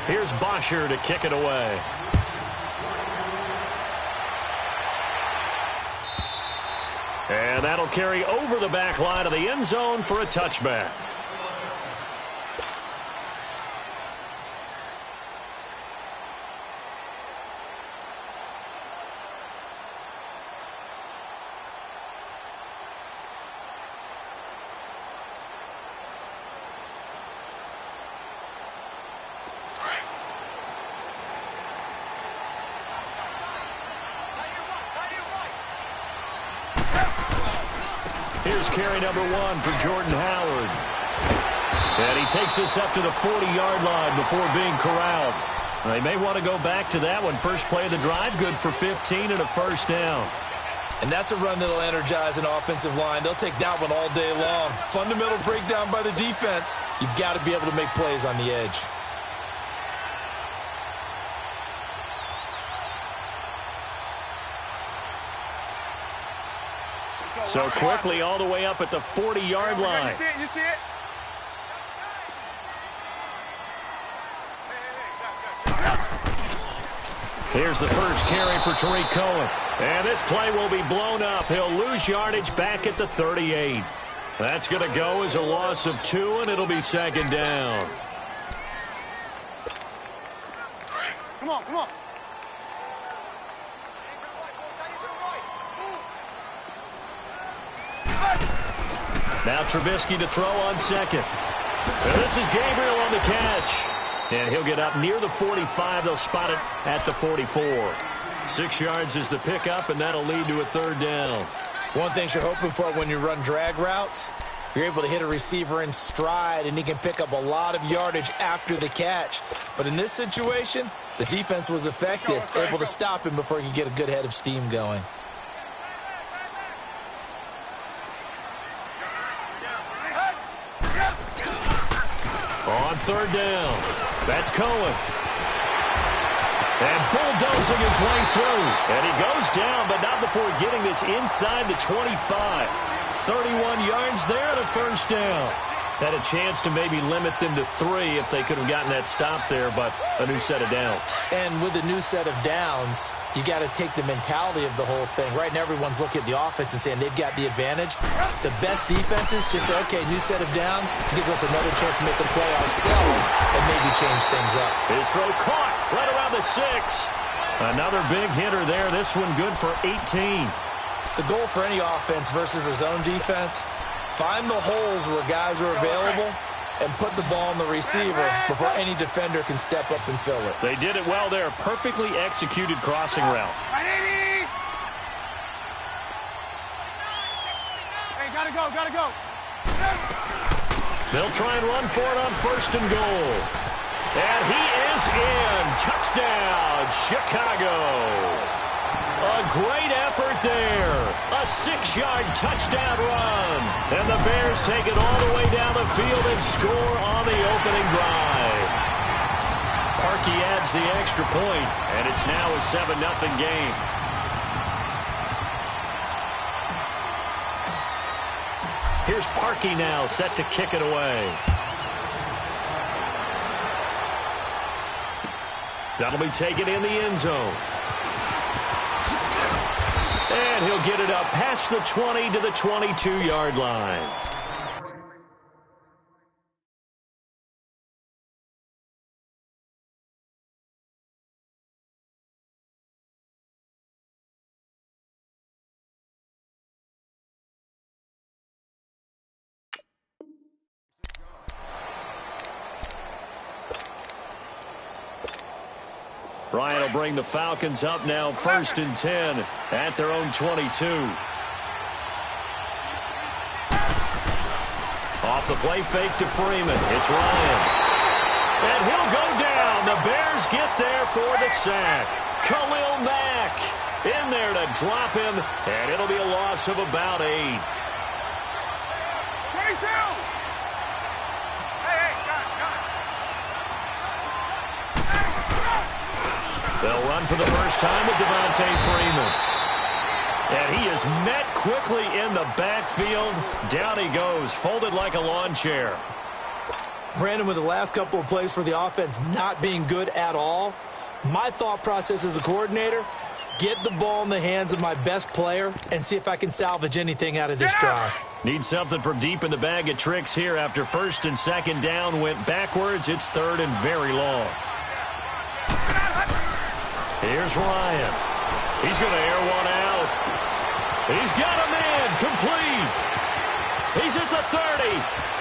Here's Bosher to kick it away. And that'll carry over the back line of the end zone for a touchback. Here's carry number 1 for Jordan Howard. And he takes this up to the 40-yard line before being corralled. They may want to go back to that one. First play of the drive, good for 15 and a first down. And that's a run that'll energize an offensive line. They'll take that one all day long. Fundamental breakdown by the defense. You've got to be able to make plays on the edge. So quickly all the way up at the 40-yard line. You see it? You see it? Here's the first carry for Tariq Cohen. And this play will be blown up. He'll lose yardage back at the 38. That's going to go as a loss of 2, and it'll be second down. Come on, come on. Now Trubisky to throw on second. And this is Gabriel on the catch. And he'll get up near the 45. They'll spot it at the 44. 6 yards is the pickup, and that'll lead to a third down. One thing you're hoping for when you run drag routes, you're able to hit a receiver in stride, and he can pick up a lot of yardage after the catch. But in this situation, the defense was effective, able to stop him before he could get a good head of steam going. On third down, that's Cohen. And bulldozing his way through. And he goes down, but not before getting this inside the 25. 31 yards there and a first down. Had a chance to maybe limit them to 3 if they could have gotten that stop there, but a new set of downs. And with a new set of downs, you got to take the mentality of the whole thing. Right now, everyone's looking at the offense and saying they've got the advantage. The best defenses just say, okay, new set of downs. It gives us another chance to make a play ourselves and maybe change things up. His throw caught right around the 6. Another big hitter there. This one good for 18. The goal for any offense versus his own defense, find the holes where guys are available and put the ball on the receiver before any defender can step up and fill it. They did it well there. Perfectly executed crossing route. Hey, gotta go, gotta go. They'll try and run for it on first and goal. And he is in. Touchdown, Chicago. A great effort there. A 6-yard touchdown run. And the Bears take it all the way down the field and score on the opening drive. Parkey adds the extra point, and it's now a 7-0 game. Here's Parkey now set to kick it away. That'll be taken in the end zone. And he'll get it up past the 20 to the 22-yard line. Ryan will bring the Falcons up now, 1st and 10 at their own 22. Off the play fake to Freeman. It's Ryan. And he'll go down. The Bears get there for the sack. Khalil Mack in there to drop him, and it'll be a loss of about 8. 22! They'll run for the first time with Devontae Freeman. And he is met quickly in the backfield. Down he goes, folded like a lawn chair. Brandon, with the last couple of plays for the offense not being good at all, my thought process as a coordinator, get the ball in the hands of my best player and see if I can salvage anything out of this drive. Need something from deep in the bag of tricks here. After first and second down went backwards, it's third and very long. Here's Ryan. He's going to air one out. He's got a man complete. He's at the 30,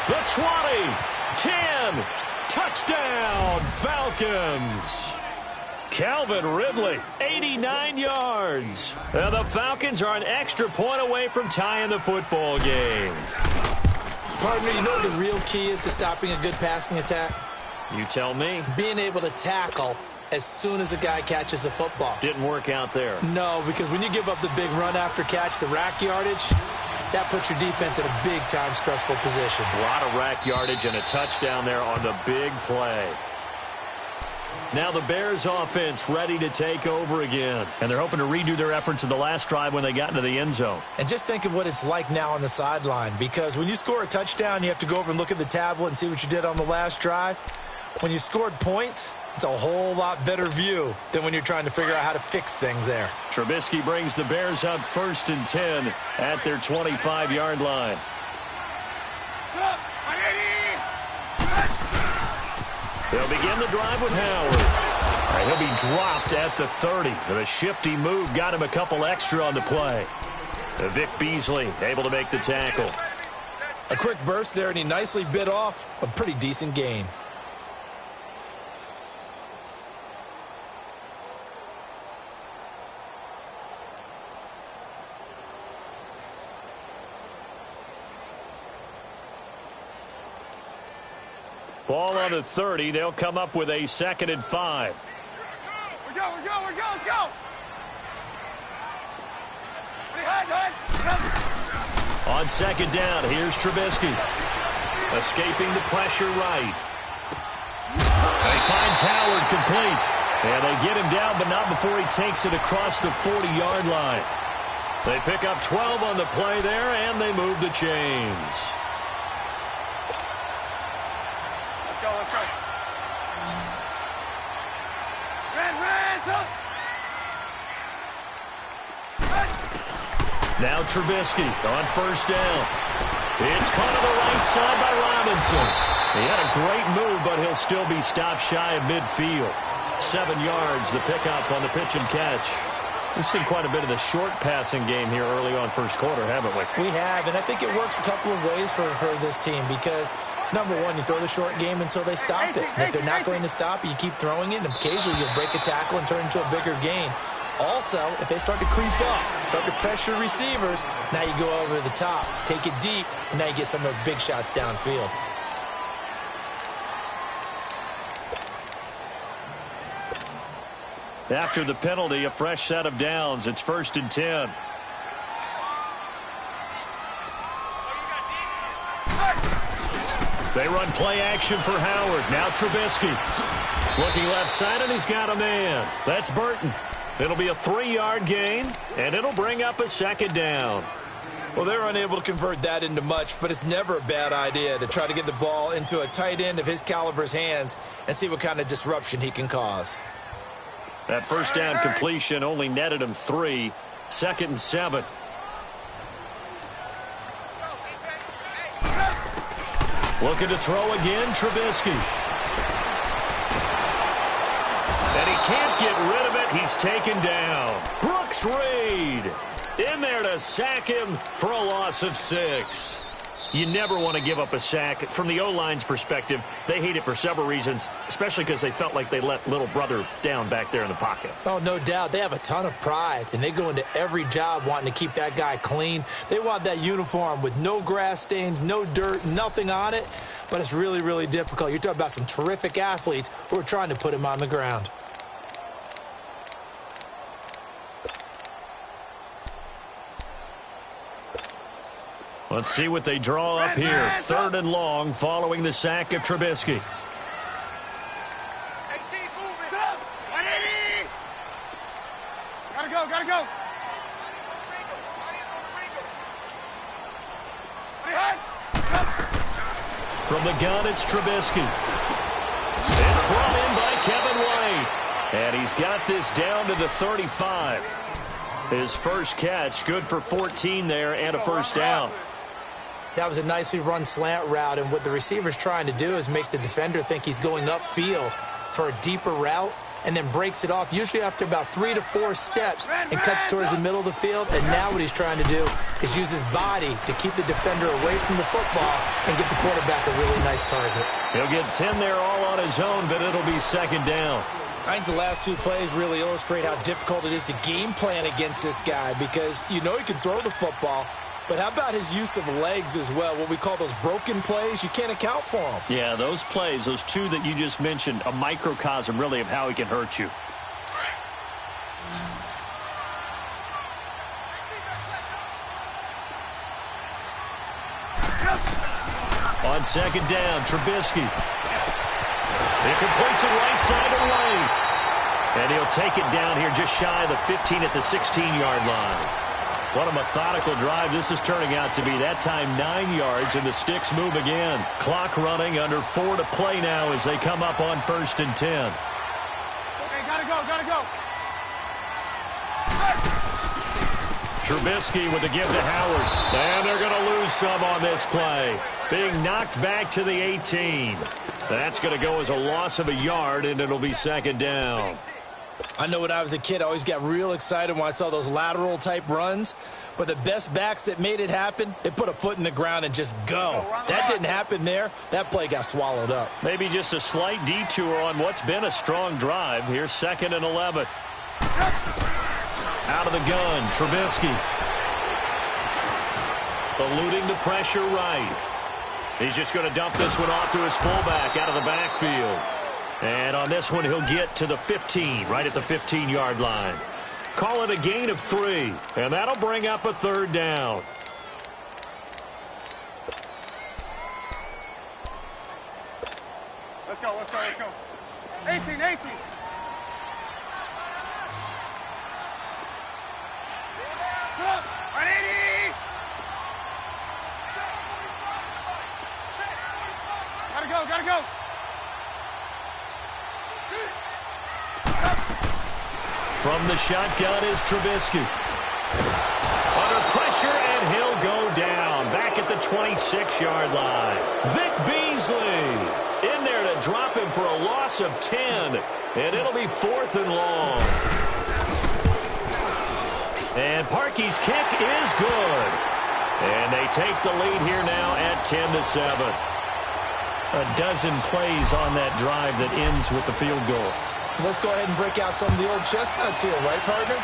the 20, 10. Touchdown, Falcons. Calvin Ridley, 89 yards. And the Falcons are an extra point away from tying the football game. Partner, you know what the real key is to stopping a good passing attack? You tell me. Being able to tackle as soon as a guy catches the football. Didn't work out there. No, because when you give up the big run after catch, the rack yardage, that puts your defense in a big-time stressful position. A lot of rack yardage and a touchdown there on the big play. Now the Bears offense ready to take over again. And they're hoping to redo their efforts in the last drive when they got into the end zone. And just think of what it's like now on the sideline. Because when you score a touchdown, you have to go over and look at the tablet and see what you did on the last drive. When you scored points, it's a whole lot better view than when you're trying to figure out how to fix things there. Trubisky brings the Bears up first and 10 at their 25-yard line. They'll begin the drive with Howard. And he'll be dropped at the 30. The shifty move got him a couple extra on the play. Vic Beasley able to make the tackle. A quick burst there, and he nicely bit off a pretty decent gain. Ball on the 30. They'll come up with a 2nd and 5. We're go, let's go. On 2nd down, here's Trubisky. Escaping the pressure right. And he finds Howard complete. And they get him down, but not before he takes it across the 40-yard line. They pick up 12 on the play there, and they move the chains. Let's go. Now Trubisky on 1st down. It's caught on the right side by Robinson. He had a great move, but he'll still be stopped shy of midfield. 7 yards, the pickup on the pitch and catch. We've seen quite a bit of the short passing game here early on first quarter, haven't we? We have, and I think it works a couple of ways for this team because, number one, you throw the short game until they stop it. And if they're not going to stop it, you keep throwing it, and occasionally you'll break a tackle and turn it into a bigger gain. Also, if they start to creep up, start to pressure receivers, now you go over the top, take it deep, and now you get some of those big shots downfield. After the penalty, a fresh set of downs. It's 1st and 10. They run play action for Howard. Now Trubisky. Looking left side, and he's got a man. That's Burton. It'll be a 3-yard gain, and it'll bring up a 2nd down. Well, they're unable to convert that into much, but it's never a bad idea to try to get the ball into a tight end of his caliber's hands and see what kind of disruption he can cause. That 1st down completion only netted him 3. 2nd and 7. Looking to throw again, Trubisky. And he can't get rid of it. He's taken down. Brooks Reed in there to sack him for a loss of 6. You never want to give up a sack. From the O-line's perspective, they hate it for several reasons, especially because they felt like they let little brother down back there in the pocket. Oh, no doubt. They have a ton of pride, and they go into every job wanting to keep that guy clean. They want that uniform with no grass stains, no dirt, nothing on it, but it's really, really difficult. You're talking about some terrific athletes who are trying to put him on the ground. Let's see what they draw up here. 3rd and long following the sack of Trubisky. Gotta go. From the gun, it's Trubisky. It's brought in by Kevin White. And he's got this down to the 35. His first catch, good for 14 there and a first down. That was a nicely run slant route, and what the receiver's trying to do is make the defender think he's going upfield for a deeper route, and then breaks it off, usually after about 3 to 4 steps, and cuts towards the middle of the field. And now what he's trying to do is use his body to keep the defender away from the football and get the quarterback a really nice target. He'll get 10 there all on his own, but it'll be second down. I think the last 2 plays really illustrate how difficult it is to game plan against this guy, because you know he can throw the football, but how about his use of legs as well? What we call those broken plays, you can't account for them. Yeah, those plays, those 2 that you just mentioned, a microcosm really of how he can hurt you. On second down, Trubisky. He completes it right side away. And he'll take it down here just shy of the 15 at the 16-yard line. What a methodical drive this is turning out to be. That time 9 yards, and the sticks move again. Clock running, under 4 to play now as they come up on 1st and 10. Okay, gotta go, gotta go. Trubisky with the give to Howard. And they're going to lose some on this play. Being knocked back to the 18. That's going to go as a loss of a yard, and it'll be second down. I know when I was a kid, I always got real excited when I saw those lateral-type runs. But the best backs that made it happen, they put a foot in the ground and just go. That didn't happen there. That play got swallowed up. Maybe just a slight detour on what's been a strong drive. Here's 2nd and 11. Out of the gun, Trubisky. Eluding the pressure right. He's just going to dump this one off to his fullback out of the backfield. And on this one, he'll get to the 15, right at the 15-yard line. Call it a gain of 3, and that'll bring up a 3rd down. Let's go, let's go, let's go. 18, 18. Up, 180. Gotta go, gotta go. From the shotgun is Trubisky. Under pressure, and he'll go down. Back at the 26-yard line. Vic Beasley in there to drop him for a loss of 10. And it'll be 4th and long. And Parkey's kick is good. And they take the lead here now at 10-7. A dozen plays on that drive that ends with the field goal. Let's go ahead and break out some of the old chestnuts here, right, partner?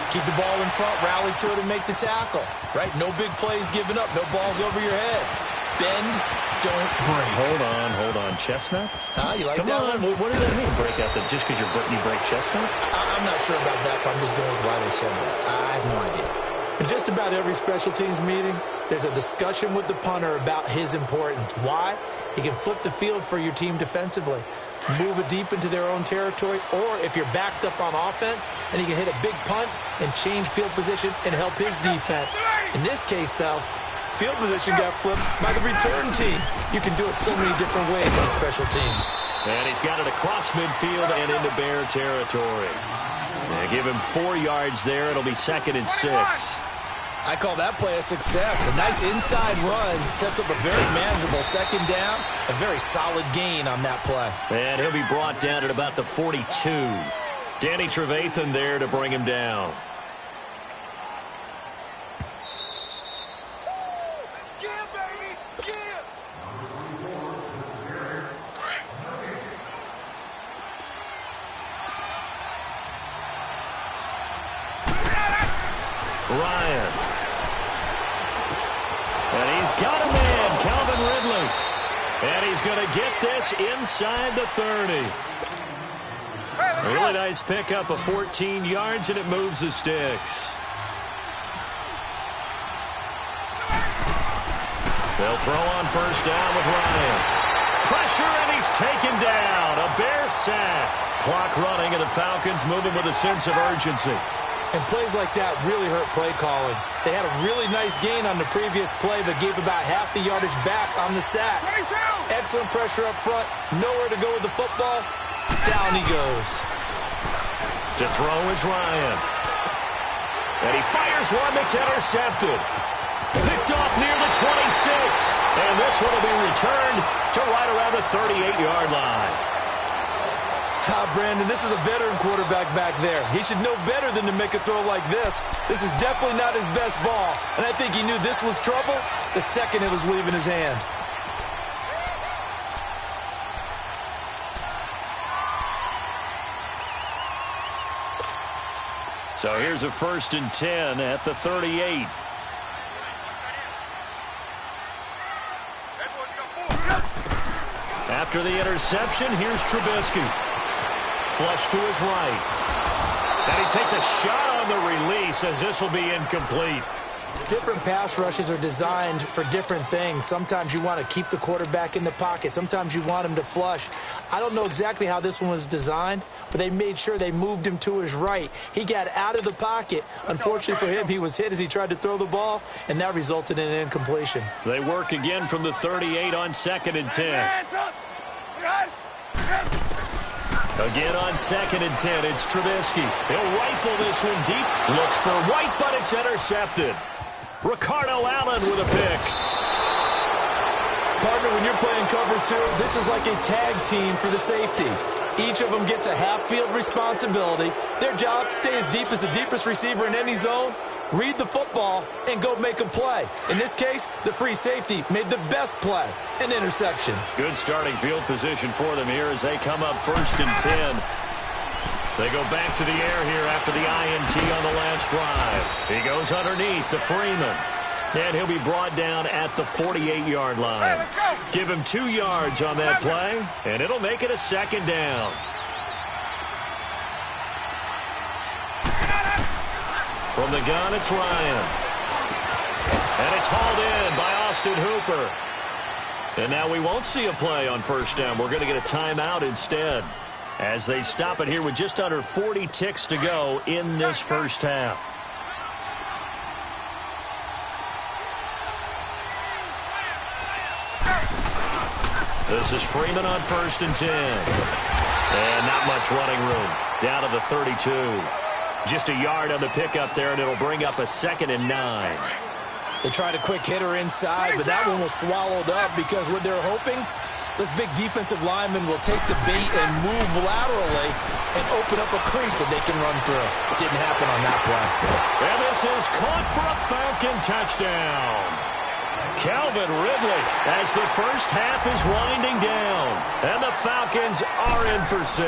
Keep the ball in front, rally to it, and make the tackle, right? No big plays given up, no balls over your head. Bend, don't break. Hold on. Chestnuts? You like Come that on. one? What does that mean, break out? Just because you break chestnuts? I'm not sure about that, but I'm just going with why they said that. I have no idea. In just about every special teams meeting, there's a discussion with the punter about his importance. Why? He can flip the field for your team defensively, move it deep into their own territory, or if you're backed up on offense, and he can hit a big punt and change field position and help his defense. In this case, though, field position got flipped by the return team. You can do it so many different ways on special teams. And he's got it across midfield and into Bear territory. And give him 4 yards there. It'll be 2nd and 6. I call that play a success. A nice inside run sets up a very manageable 2nd down. A very solid gain on that play. And he'll be brought down at about the 42. Danny Trevathan there to bring him down. Ryan. And he's got a man, Calvin Ridley. And he's going to get this inside the 30. Really nice pickup of 14 yards, and it moves the sticks. They'll throw on 1st down with Ryan. Pressure, and he's taken down. A Bear sack. Clock running, and the Falcons moving with a sense of urgency. And plays like that really hurt play calling. They had a really nice gain on the previous play, but gave about half the yardage back on the sack. 22. Excellent pressure up front. Nowhere to go with the football. Down he goes. To throw is Ryan. And he fires one that's intercepted. Picked off near the 26. And this one will be returned to right around the 38-yard line. Brandon, this is a veteran quarterback back there. He should know better than to make a throw like this. This is definitely not his best ball. And I think he knew this was trouble the second it was leaving his hand. So here's a 1st and 10 at the 38. After the interception, here's Trubisky. Flush to his right. And he takes a shot on the release as this will be incomplete. Different pass rushes are designed for different things. Sometimes you want to keep the quarterback in the pocket. Sometimes you want him to flush. I don't know exactly how this one was designed, but they made sure they moved him to his right. He got out of the pocket. Unfortunately for him, he was hit as he tried to throw the ball, and that resulted in an incompletion. They work again from the 38 on 2nd and 10. Again on 2nd and 10, it's Trubisky. He'll rifle this one deep. Looks for White, but it's intercepted. Ricardo Allen with a pick. Partner, when you're playing cover two, this is like a tag team for the safeties. Each of them gets a half-field responsibility. Their job, stay as deep as the deepest receiver in any zone, read the football, and go make a play. In this case, the free safety made the best play, an interception. Good starting field position for them here as they come up 1st and 10. They go back to the air here after the INT on the last drive. He goes underneath to Freeman. And he'll be brought down at the 48-yard line. Give him 2 yards on that play, and it'll make it a 2nd down. From the gun, it's Ryan. And it's hauled in by Austin Hooper. And now we won't see a play on 1st down. We're going to get a timeout instead as they stop it here with just under 40 ticks to go in this 1st half. This is Freeman on 1st and 10. And not much running room. Down to the 32. Just a yard on the pickup there, and it'll bring up a 2nd and 9. They tried a quick hitter inside, but that one was swallowed up because what they're hoping, this big defensive lineman will take the bait and move laterally and open up a crease that they can run through. It didn't happen on that play. And this is caught for a Falcon touchdown. Calvin Ridley as the 1st half is winding down. And the Falcons are in for 6.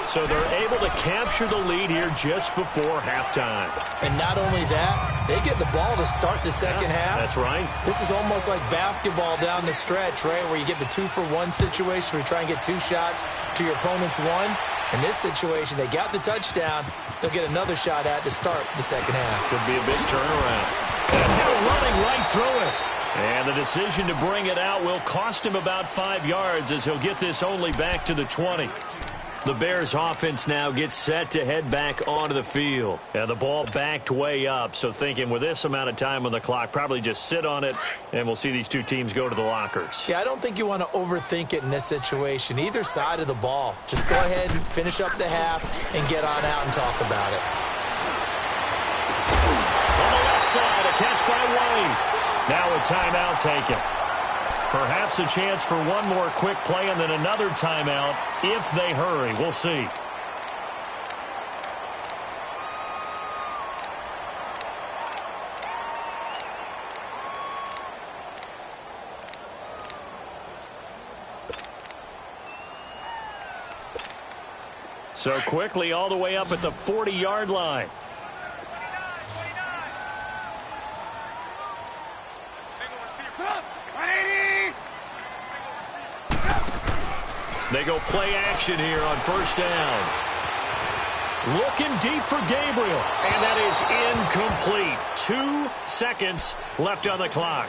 So they're able to capture the lead here just before halftime. And not only that, they get the ball to start the 2nd half. That's right. This is almost like basketball down the stretch, right, where you get the 2-for-1 situation where you try and get 2 shots to your opponent's 1. In this situation, they got the touchdown. They'll get another shot at to start the 2nd half. Could be a big turnaround. And Hill running right through it. And the decision to bring it out will cost him about 5 yards as he'll get this only back to the 20. The Bears offense now gets set to head back onto the field. And the ball backed way up. So thinking with this amount of time on the clock, probably just sit on it, and we'll see these 2 teams go to the lockers. Yeah, I don't think you want to overthink it in this situation. Either side of the ball. Just go ahead and finish up the half and get on out and talk about it. On the left side, a catch by White. Now a timeout taken. Perhaps a chance for one more quick play and then another timeout if they hurry. We'll see. So quickly all the way up at the 40-yard line. They go play action here on 1st down. Looking deep for Gabriel. And that is incomplete. 2 seconds left on the clock.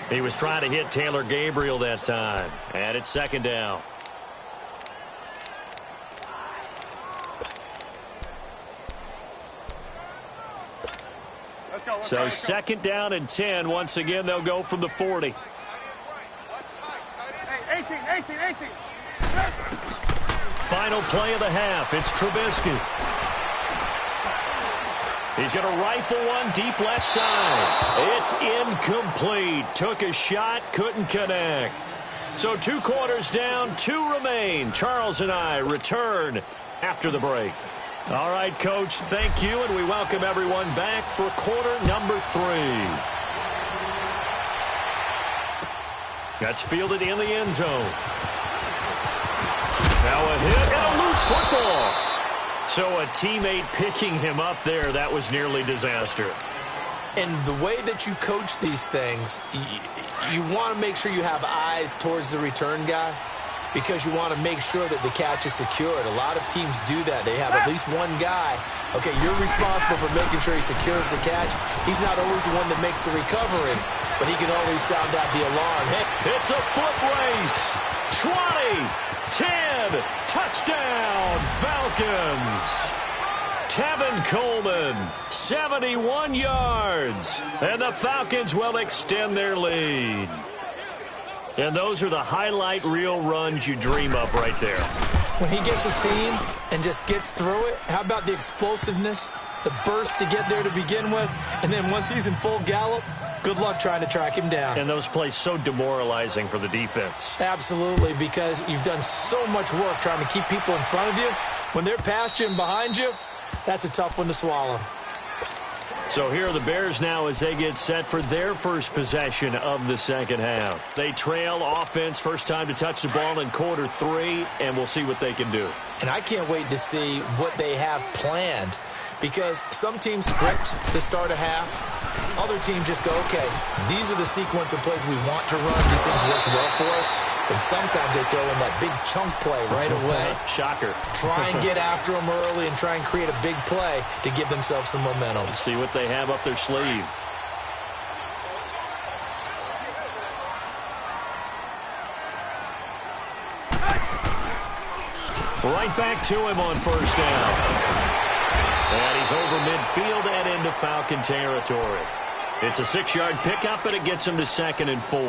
He was trying to hit Taylor Gabriel that time. And it's 2nd down. So 2nd down and 10. Once again, they'll go from the 40. 18. Final play of the half. It's Trubisky. He's going to rifle one deep left side. It's incomplete. Took a shot, couldn't connect. So 2 quarters down, 2 remain. Charles and I return after the break. All right, Coach, thank you, and we welcome everyone back for quarter number 3. That's fielded in the end zone. Now a hit and a loose football. So a teammate picking him up there, that was nearly disaster. And the way that you coach these things, you want to make sure you have eyes towards the return guy because you want to make sure that the catch is secured. A lot of teams do that. They have at least one guy. Okay, you're responsible for making sure he secures the catch. He's not always the one that makes the recovery, but he can always sound out the alarm. Hey. It's a foot race. 20, 10, touchdown, Falcons. Tevin Coleman, 71 yards. And the Falcons will extend their lead. And those are the highlight reel runs you dream of right there. When he gets a seam and just gets through it, how about the explosiveness, the burst to get there to begin with, and then once he's in full gallop, good luck trying to track him down. And those plays so demoralizing for the defense. Absolutely, because you've done so much work trying to keep people in front of you. When they're past you and behind you, that's a tough one to swallow. So here are the Bears now as they get set for their first possession of the second half. They trail offense, first time to touch the ball in quarter 3, and we'll see what they can do. And I can't wait to see what they have planned, because some teams script to start a half. Other teams just go, okay, these are the sequence of plays we want to run. These things worked well for us. And sometimes they throw in that big chunk play right away. Shocker. Try and get after them early and try and create a big play to give themselves some momentum. See what they have up their sleeve. Right back to him on first down. And he's over midfield and into Falcon territory. It's a 6-yard pickup, and it gets him to 2nd and 4.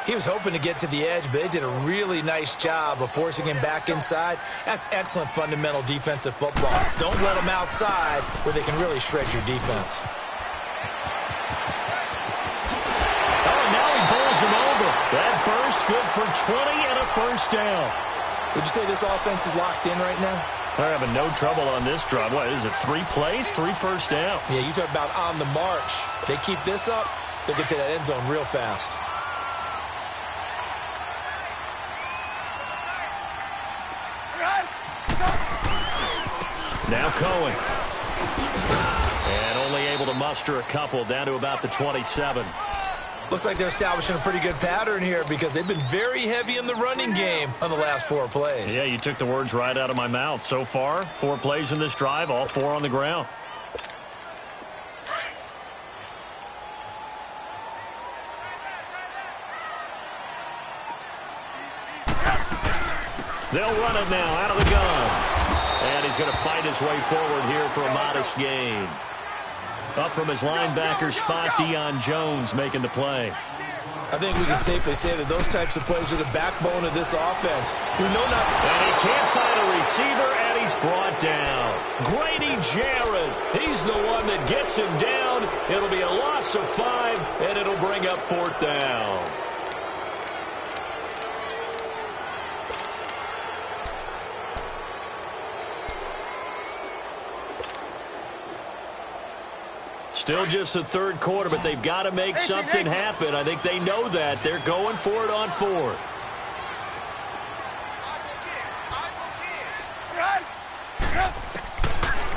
He was hoping to get to the edge, but they did a really nice job of forcing him back inside. That's excellent fundamental defensive football. Don't let him outside where they can really shred your defense. Oh, now he bowls him over. That burst good for 20 and a first down. Would you say this offense is locked in right now? They're having no trouble on this drive. What is it, 3 plays, 3 first downs? Yeah, you talk about on the march. They keep this up, they'll get to that end zone real fast. Now Cohen. And only able to muster a couple down to about the 27. Looks like they're establishing a pretty good pattern here because they've been very heavy in the running game on the last 4 plays. Yeah, you took the words right out of my mouth. So far, 4 plays in this drive, all 4 on the ground. They'll run it now out of the gun. And he's going to fight his way forward here for a modest gain. Up from his linebacker spot, Deion Jones making the play. I think we can safely say that those types of plays are the backbone of this offense. We know not. And he can't find a receiver, and he's brought down. Grady Jarrett, he's the one that gets him down. It'll be a loss of 5, and it'll bring up 4th down. Still just the 3rd quarter, but they've got to make something happen. I think they know that. They're going for it on 4th.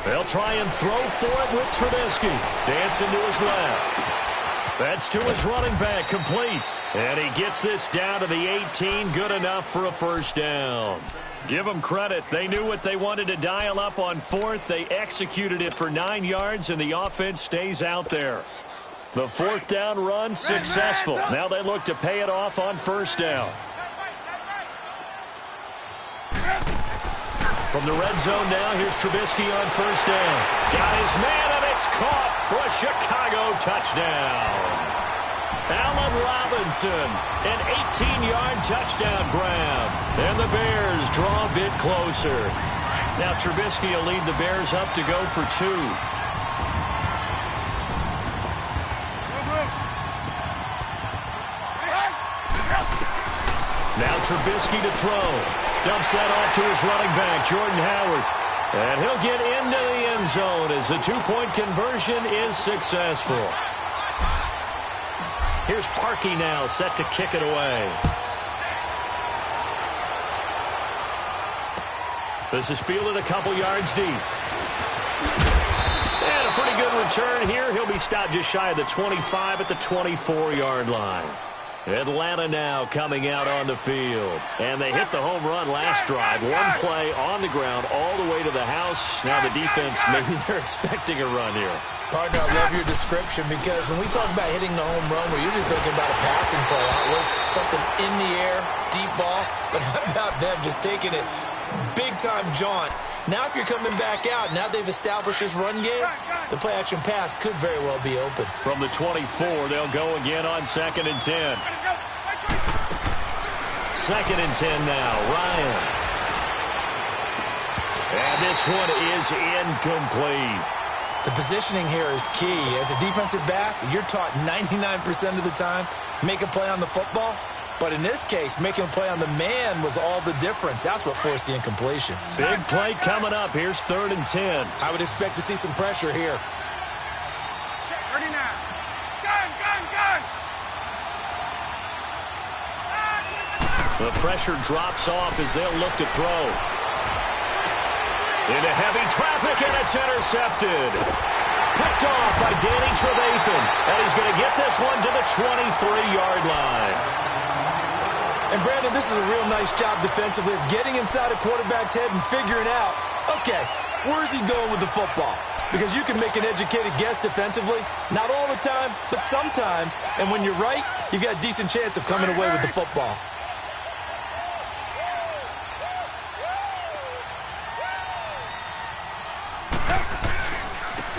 They'll try and throw for it with Trubisky. Dancing to his left. That's to his running back, complete. And he gets this down to the 18, good enough for a first down. Give them credit. They knew what they wanted to dial up on 4th. They executed it for 9 yards, and the offense stays out there. The 4th down run successful. Now they look to pay it off on first down. From the red zone now, here's Trubisky on first down. Got his man, and it's caught for a Chicago touchdown. Allen Robinson, an 18-yard touchdown grab. And the Bears draw a bit closer. Now Trubisky will lead the Bears up to go for 2. Now Trubisky to throw. Dumps that off to his running back, Jordan Howard. And he'll get into the end zone as the 2-point conversion is successful. Here's Parkey now, set to kick it away. This is fielded a couple yards deep. And a pretty good return here. He'll be stopped just shy of the 25 at the 24-yard line. Atlanta now coming out on the field. And they hit the home run last drive. One play on the ground all the way to the house. Now the defense, maybe they're expecting a run here. Partner, I love your description because when we talk about hitting the home run, we're usually thinking about a passing play, aren't we? Something in the air, deep ball. But how about them just taking it big-time jaunt? Now if you're coming back out, now they've established this run game, the play-action pass could very well be open. From the 24, they'll go again on 2nd and 10. 2nd and 10 now, Ryan. And this one is incomplete. The positioning here is key. As a defensive back, you're taught 99% of the time, make a play on the football. But in this case, making a play on the man was all the difference. That's what forced the incompletion. Big play coming up. Here's 3rd and 10. I would expect to see some pressure here. Check, 39. Gun! The pressure drops off as they'll look to throw. Into heavy traffic, and it's intercepted. Picked off by Danny Trevathan. And he's going to get this one to the 23-yard line. And, Brandon, this is a real nice job defensively of getting inside a quarterback's head and figuring out, okay, where's he going with the football? Because you can make an educated guess defensively. Not all the time, but sometimes. And when you're right, you've got a decent chance of coming away with the football.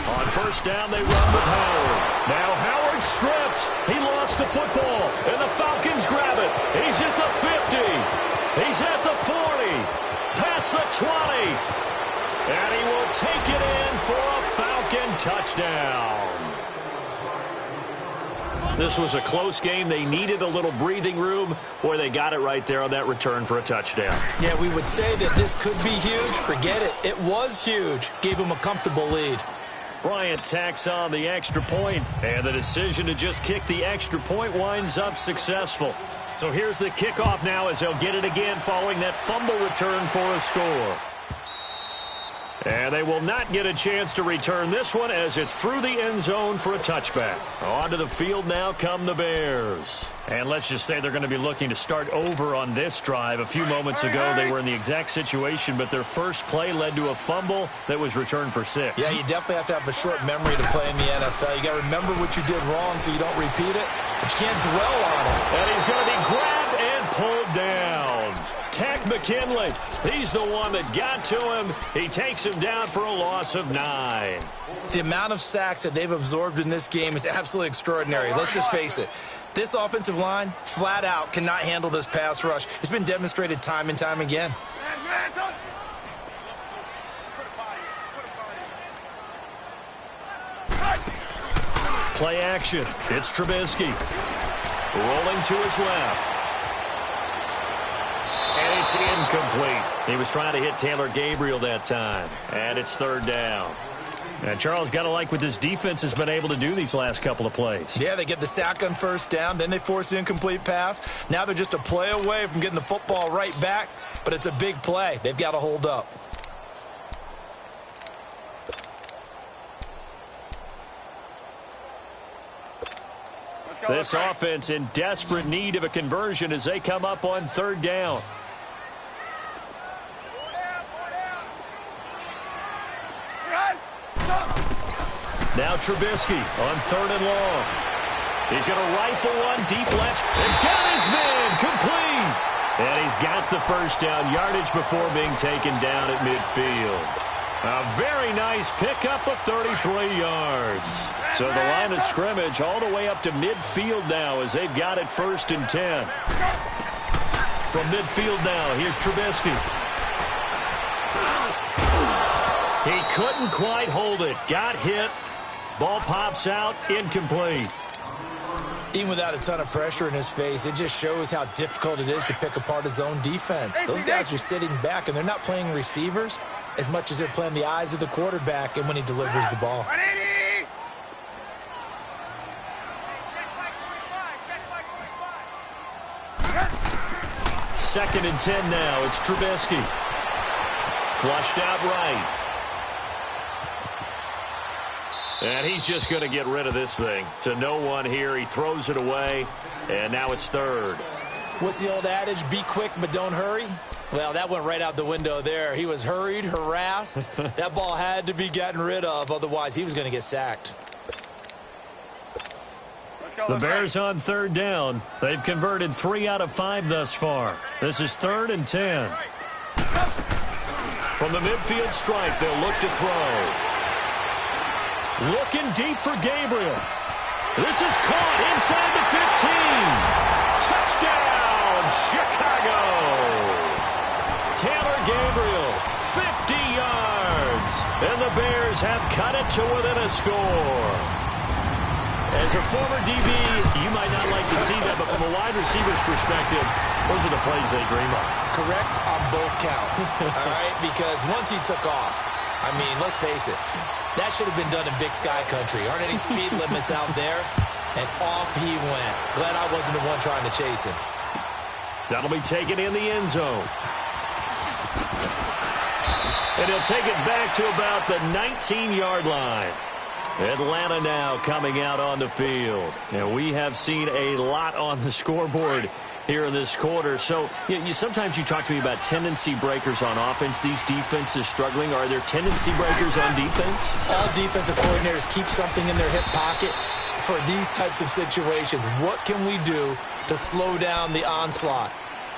On 1st down, they run with Howard. Now Howard stripped. He lost the football, and the Falcons grab it. He's at the 50. He's at the 40. Past the 20. And he will take it in for a Falcon touchdown. This was a close game. They needed a little breathing room. Boy, they got it right there on that return for a touchdown. Yeah, we would say that this could be huge. Forget it. It was huge. Gave him a comfortable lead. Bryant tacks on the extra point, and the decision to just kick the extra point winds up successful. So here's the kickoff now as they'll get it again following that fumble return for a score. And they will not get a chance to return this one as it's through the end zone for a touchback. Onto the field now come the Bears. And let's just say they're going to be looking to start over on this drive. A few moments ago, they were in the exact situation, but their first play led to a fumble that was returned for 6. Yeah, you definitely have to have a short memory to play in the NFL. You got to remember what you did wrong so you don't repeat it, but you can't dwell on it. And he's going to be grabbed and pulled down. Takk McKinley, he's the one that got to him. He takes him down for a loss of 9. The amount of sacks that they've absorbed in this game is absolutely extraordinary. Let's just face it. This offensive line, flat out, cannot handle this pass rush. It's been demonstrated time and time again. Play action. It's Trubisky. Rolling to his left. And it's incomplete. He was trying to hit Taylor Gabriel that time. And it's 3rd down. And Charles, got to like what this defense has been able to do these last couple of plays. Yeah, they get the sack on 1st down, then they force the incomplete pass. Now they're just a play away from getting the football right back, but it's a big play. They've got to hold up. This offense in desperate need of a conversion as they come up on 3rd down. Now Trubisky on 3rd and long. He's going to rifle one deep left and got his man complete. And he's got the 1st down, yardage before being taken down at midfield. A very nice pickup of 33 yards. So the line of scrimmage all the way up to midfield now as they've got it 1st and 10. From midfield now, here's Trubisky. He couldn't quite hold it. Got hit. Ball pops out, incomplete. Even without a ton of pressure in his face, it just shows how difficult it is to pick apart his own defense. Those guys are sitting back, and they're not playing receivers as much as they're playing the eyes of the quarterback and when he delivers the ball. 2nd and 10 now. It's Trubisky. Flushed out right. And he's just going to get rid of this thing. To no one here. He throws it away. And now it's 3rd. What's the old adage? Be quick, but don't hurry. Well, that went right out the window there. He was hurried, harassed. That ball had to be gotten rid of. Otherwise, he was going to get sacked. The Bears on 3rd down. They've converted 3 out of 5 thus far. This is 3rd and 10. From the midfield stripe, they'll look to throw. Looking deep for Gabriel. This is caught inside the 15. Touchdown, Chicago. Taylor Gabriel, 50 yards. And the Bears have cut it to within a score. As a former DB, you might not like to see that, but from a wide receiver's perspective, those are the plays they dream of. Correct on both counts, all right? Because once he took off, I mean, let's face it, that should have been done in Big Sky Country. Aren't any speed limits out there? And off he went. Glad I wasn't the one trying to chase him. That'll be taken in the end zone. And he'll take it back to about the 19-yard line. Atlanta now coming out on the field. And we have seen a lot on the scoreboard here in this quarter. So sometimes you talk to me about tendency breakers on offense. These defenses struggling. Are there tendency breakers on defense? All defensive coordinators keep something in their hip pocket for these types of situations. What can we do to slow down the onslaught?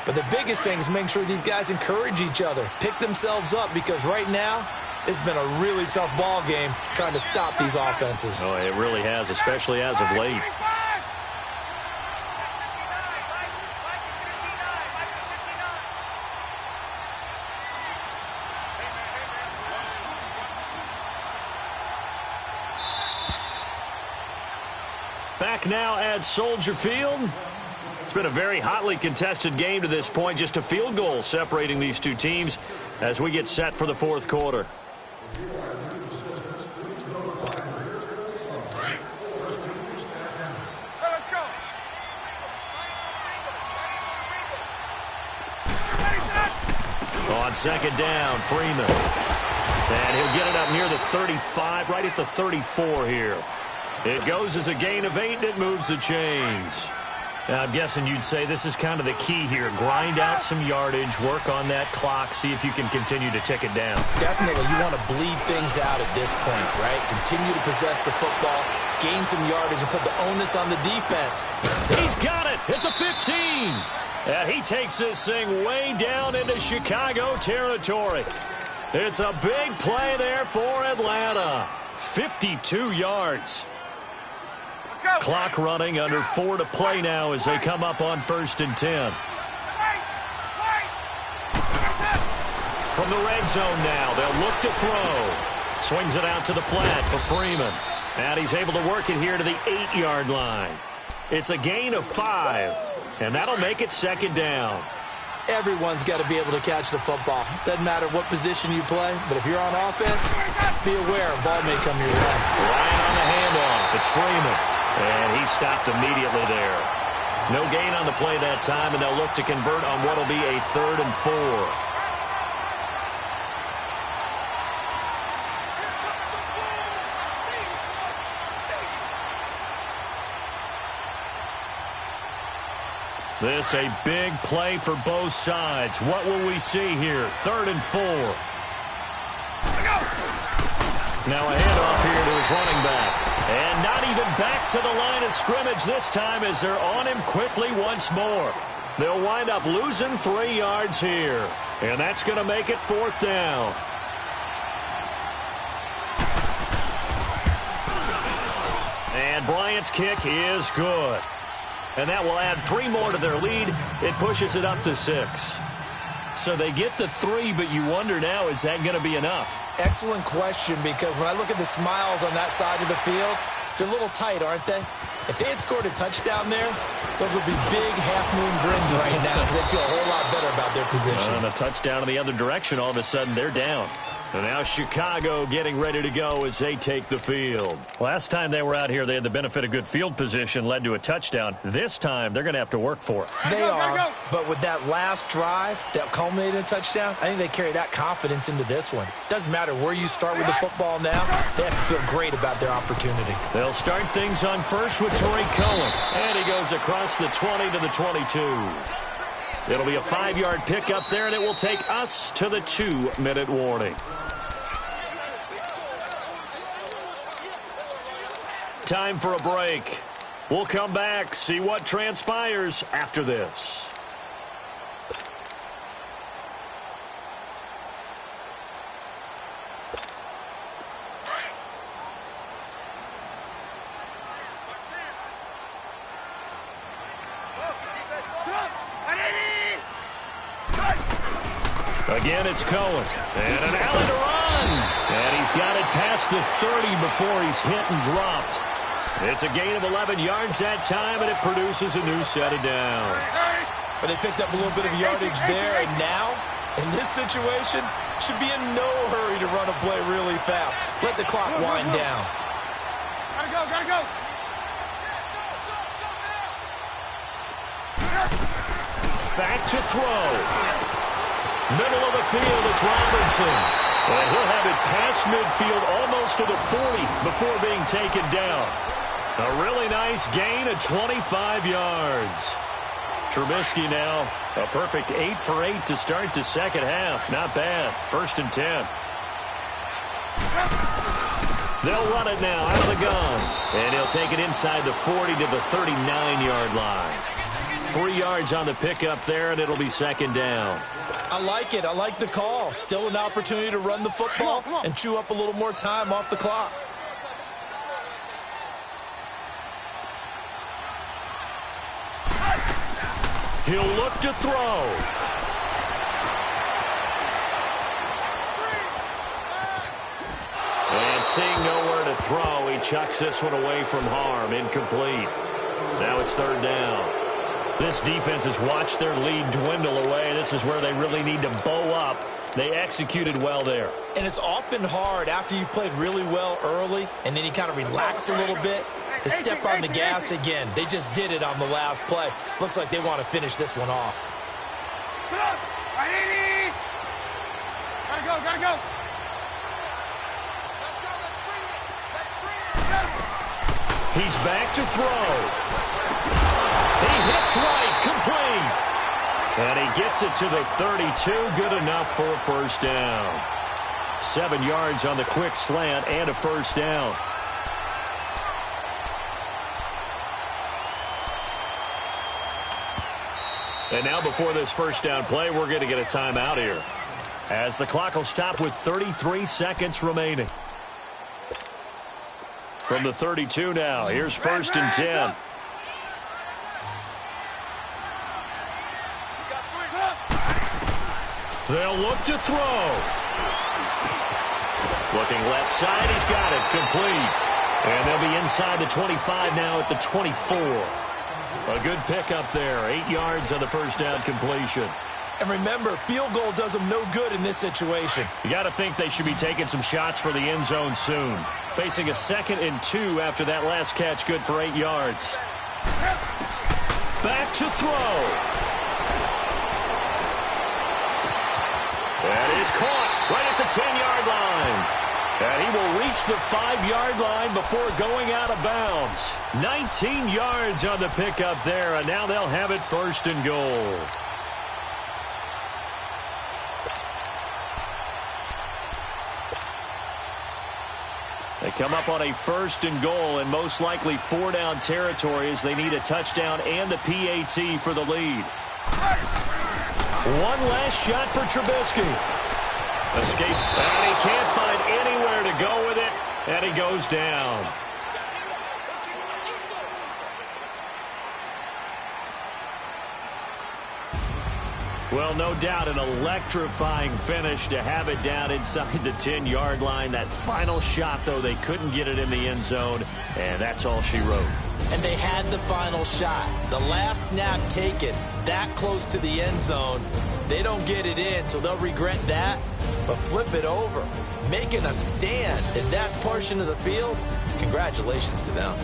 But the biggest thing is make sure these guys encourage each other, pick themselves up, because right now it's been a really tough ball game trying to stop these offenses. Oh, it really has, especially as of late. Back now at Soldier Field. It's been a very hotly contested game to this point. Just a field goal separating these two teams as we get set for the 4th quarter. Let's go. On 2nd down, Freeman. And he'll get it up near the 35, right at the 34 here. It goes as a gain of 8, and it moves the chains. Now, I'm guessing you'd say this is kind of the key here. Grind out some yardage, work on that clock, see if you can continue to tick it down. Definitely, you want to bleed things out at this point, right? Continue to possess the football, gain some yardage, and put the onus on the defense. He's got it at the 15. And he takes this thing way down into Chicago territory. It's a big play there for Atlanta. 52 yards. Clock running, under 4 to play now as they come up on 1st and 10. From the red zone now, they'll look to throw. Swings it out to the flat for Freeman. And he's able to work it here to the 8-yard line. It's a gain of 5, and that'll make it 2nd down. Everyone's got to be able to catch the football. Doesn't matter what position you play, but if you're on offense, be aware a ball may come your way. Ryan on the handoff. It's Freeman. And he stopped immediately there. No gain on the play that time, and they'll look to convert on what will be a 3rd and 4. This a big play for both sides. What will we see here? 3rd and 4. Now a handoff here to his running back. And not even back to the line of scrimmage this time as they're on him quickly once more. They'll wind up losing 3 yards here. And that's going to make it 4th down. And Bryant's kick is good. And that will add 3 more to their lead. It pushes it up to 6. So they get the 3, but you wonder now, is that going to be enough? Excellent question, because when I look at the smiles on that side of the field, they're a little tight, aren't they? If they had scored a touchdown there, those would be big half-moon grins right now because they feel a whole lot better about their position. And a touchdown in the other direction, all of a sudden they're down. And now Chicago getting ready to go as they take the field. Last time they were out here, they had the benefit of good field position, led to a touchdown. This time, they're going to have to work for it. They are, but with that last drive that culminated in a touchdown, I think they carry that confidence into this one. Doesn't matter where you start with the football now, they have to feel great about their opportunity. They'll start things on first with Torrey Cohen. And he goes across the 20 to the 22. It'll be a 5-yard pickup there, and it will take us to the 2-minute warning. Time for a break. We'll come back, see what transpires after this. Again, it's Cohen. And an alley to run. And he's got it past the 30 before he's hit and dropped. It's a gain of 11 yards that time, and it produces a new set of downs. But they picked up a little bit of yardage there, and now, in this situation, should be in no hurry to run a play really fast. Let the clock wind down. Gotta go. Back to throw. Middle of the field, it's Robertson. And he'll have it past midfield almost to the 40 before being taken down. A really nice gain of 25 yards. Trubisky now, a perfect 8 for 8 to start the second half. Not bad. 1st and 10. They'll run it now out of the gun. And he'll take it inside the 40 to the 39-yard line. 3 yards on the pickup there, and it'll be 2nd down. I like it. I like the call. Still an opportunity to run the football and chew up a little more time off the clock. He'll look to throw. And seeing nowhere to throw, he chucks this one away from harm. Incomplete. Now it's 3rd down. This defense has watched their lead dwindle away. This is where they really need to bow up. They executed well there. And it's often hard after you've played really well early and then you kind of relax a little bit to step on the gas again. They just did it on the last play. Looks like they want to finish this one off. Gotta go. He's back to throw. He hits right, complete. And he gets it to the 32, good enough for a 1st down. 7 yards on the quick slant and a 1st down. And now before this 1st down play, we're going to get a timeout here, as the clock will stop with 33 seconds remaining. From the 32 now, here's 1st and 10. They'll look to throw. Looking left side, he's got it, complete. And they'll be inside the 25 now at the 24. A good pickup there, 8 yards on the 1st down completion. And remember, field goal does them no good in this situation. You got to think they should be taking some shots for the end zone soon. Facing a 2nd and 2 after that last catch, good for 8 yards. Back to throw. That is caught right at the 10-yard line. And he will reach the 5-yard line before going out of bounds. 19 yards on the pickup there, and now they'll have it 1st and goal. They come up on a 1st and goal, and most likely 4-down territory as they need a touchdown and the PAT for the lead. One last shot for Trubisky. Escape, and he can't find anywhere to go with it, and he goes down. Well, no doubt an electrifying finish to have it down inside the 10-yard line. That final shot, though, they couldn't get it in the end zone, and that's all she wrote. And they had the final shot. The last snap taken that close to the end zone. They don't get it in, so they'll regret that. But flip it over, making a stand in that portion of the field, congratulations to them.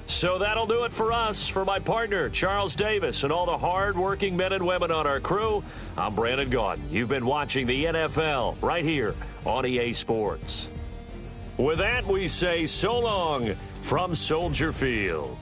So that'll do it for us. For my partner, Charles Davis, and all the hard-working men and women on our crew, I'm Brandon Gaudin. You've been watching the NFL right here on EA Sports. With that, we say so long from Soldier Field.